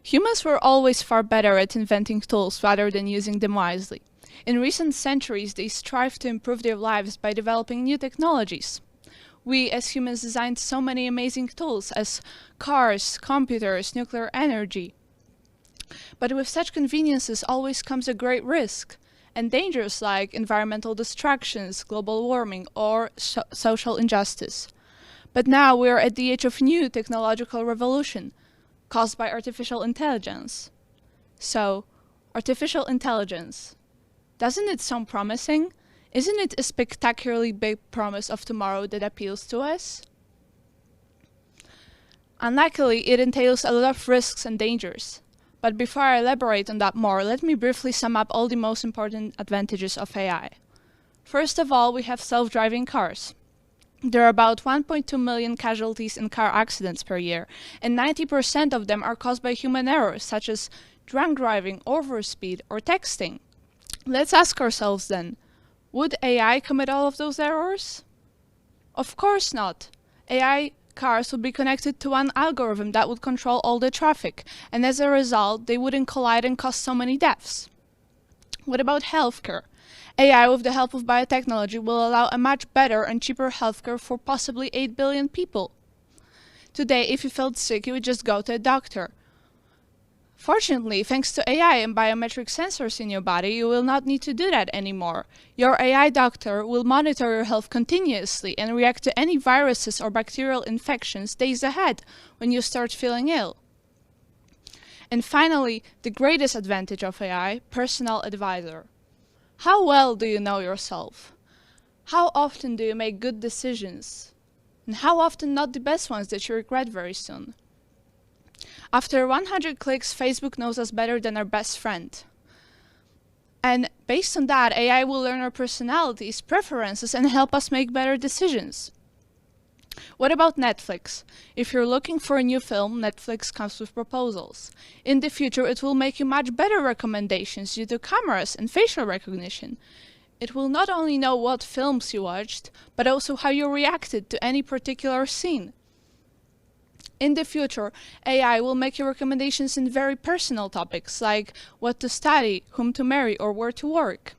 Humans were always far better at inventing tools rather than using them wisely. In recent centuries, they strived to improve their lives by developing new technologies. We as humans designed so many amazing tools as cars, computers, nuclear energy. But with such conveniences always comes a great risk, and dangers like environmental destructions, global warming, or social injustice. But now we are at the age of new technological revolution, caused by artificial intelligence. So, artificial intelligence. Doesn't it sound promising? Isn't it a spectacularly big promise of tomorrow that appeals to us? Unluckily, it entails a lot of risks and dangers. But before I elaborate on that more, let me briefly sum up all the most important advantages of AI. First of all, we have self-driving cars. There are about 1.2 million casualties in car accidents per year, and 90% of them are caused by human errors, such as drunk driving, overspeed, or texting. Let's ask ourselves then, would AI commit all of those errors? Of course not. AI cars would be connected to one algorithm that would control all the traffic, and as a result, they wouldn't collide and cause so many deaths. What about healthcare? AI, with the help of biotechnology, will allow a much better and cheaper healthcare for possibly 8 billion people. Today, if you felt sick, you would just go to a doctor. Fortunately, thanks to AI and biometric sensors in your body, you will not need to do that anymore. Your AI doctor will monitor your health continuously and react to any viruses or bacterial infections days ahead when you start feeling ill. And finally, the greatest advantage of AI, personal advisor. How well do you know yourself? How often do you make good decisions? And how often not the best ones that you regret very soon? After 100 clicks, Facebook knows us better than our best friend. And based on that, AI will learn our personalities, preferences, and help us make better decisions. What about Netflix? If you're looking for a new film, Netflix comes with proposals. In the future, it will make you much better recommendations due to cameras and facial recognition. It will not only know what films you watched, but also how you reacted to any particular scene. In the future, AI will make you recommendations in very personal topics, like what to study, whom to marry, or where to work.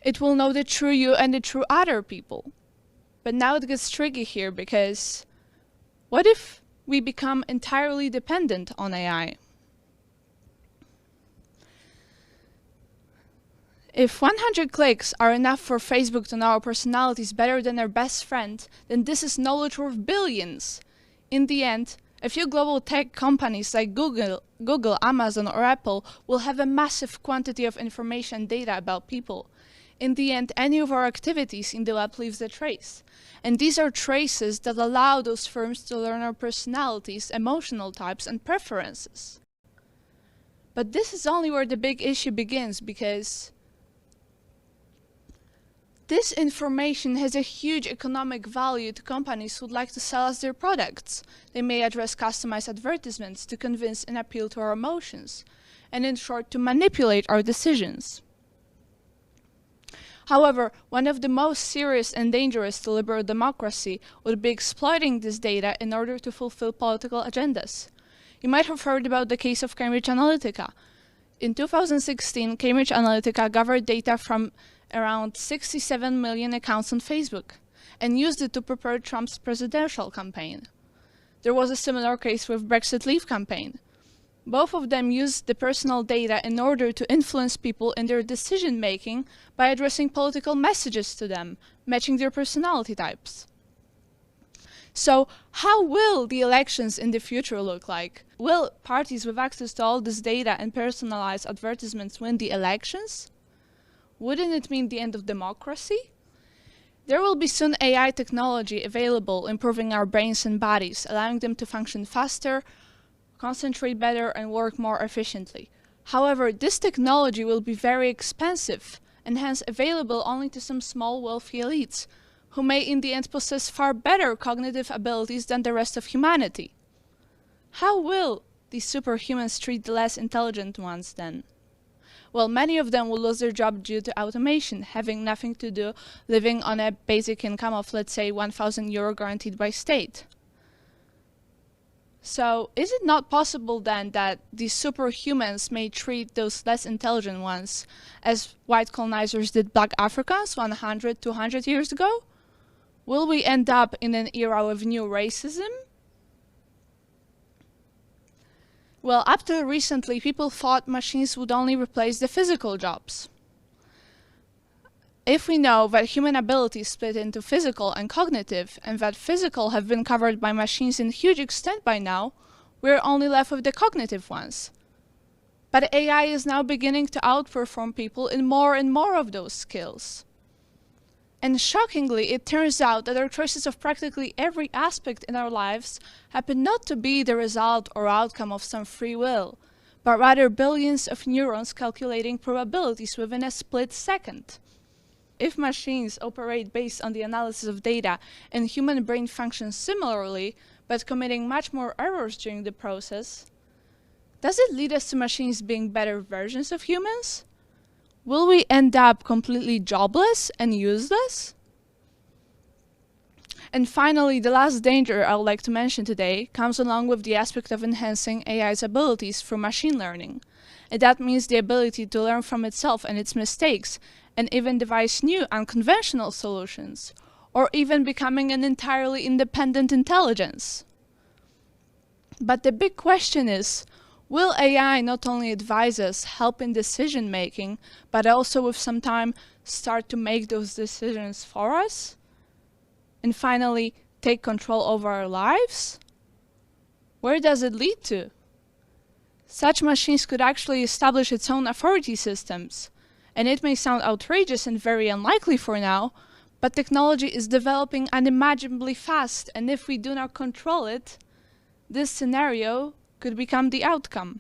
It will know the true you and the true other people. But now it gets tricky here, because what if we become entirely dependent on AI? If 100 clicks are enough for Facebook to know our personalities better than our best friend, then this is knowledge worth billions. In the end, a few global tech companies like Google, Amazon, or Apple will have a massive quantity of information and data about people. In the end, any of our activities in the web leaves a trace. And these are traces that allow those firms to learn our personalities, emotional types, and preferences. But this is only where the big issue begins, because this information has a huge economic value to companies who'd like to sell us their products. They may address customized advertisements to convince and appeal to our emotions, and in short, to manipulate our decisions. However, one of the most serious and dangerous to liberal democracy would be exploiting this data in order to fulfill political agendas. You might have heard about the case of Cambridge Analytica. In 2016, Cambridge Analytica gathered data from around 67 million accounts on Facebook and used it to prepare Trump's presidential campaign. There was a similar case with Brexit Leave campaign. Both of them used the personal data in order to influence people in their decision-making by addressing political messages to them, matching their personality types. So, how will the elections in the future look like? Will parties with access to all this data and personalized advertisements win the elections? Wouldn't it mean the end of democracy? There will be soon AI technology available, improving our brains and bodies, allowing them to function faster, concentrate better, and work more efficiently. However, this technology will be very expensive and hence available only to some small wealthy elites, who may in the end possess far better cognitive abilities than the rest of humanity. How will these superhumans treat the less intelligent ones then? Well, many of them will lose their job due to automation, having nothing to do, living on a basic income of, let's say, €1,000 guaranteed by state. So, is it not possible then that these superhumans may treat those less intelligent ones as white colonizers did black Africans 100, 200 years ago? Will we end up in an era of new racism? Well, up till recently, people thought machines would only replace the physical jobs. If we know that human abilities split into physical and cognitive, and that physical have been covered by machines in huge extent by now, we're only left with the cognitive ones. But AI is now beginning to outperform people in more and more of those skills. And shockingly, it turns out that our choices of practically every aspect in our lives happen not to be the result or outcome of some free will, but rather billions of neurons calculating probabilities within a split second. If machines operate based on the analysis of data and human brain functions similarly, but committing much more errors during the process, does it lead us to machines being better versions of humans? Will we end up completely jobless and useless? And finally, the last danger I would like to mention today comes along with the aspect of enhancing AI's abilities through machine learning. And that means the ability to learn from itself and its mistakes, and even devise new unconventional solutions, or even becoming an entirely independent intelligence. But the big question is, will AI not only advise us, help in decision making, but also with some time start to make those decisions for us? And finally, take control over our lives? Where does it lead to? Such machines could actually establish its own authority systems. And it may sound outrageous and very unlikely for now, but technology is developing unimaginably fast, and if we do not control it, this scenario could become the outcome.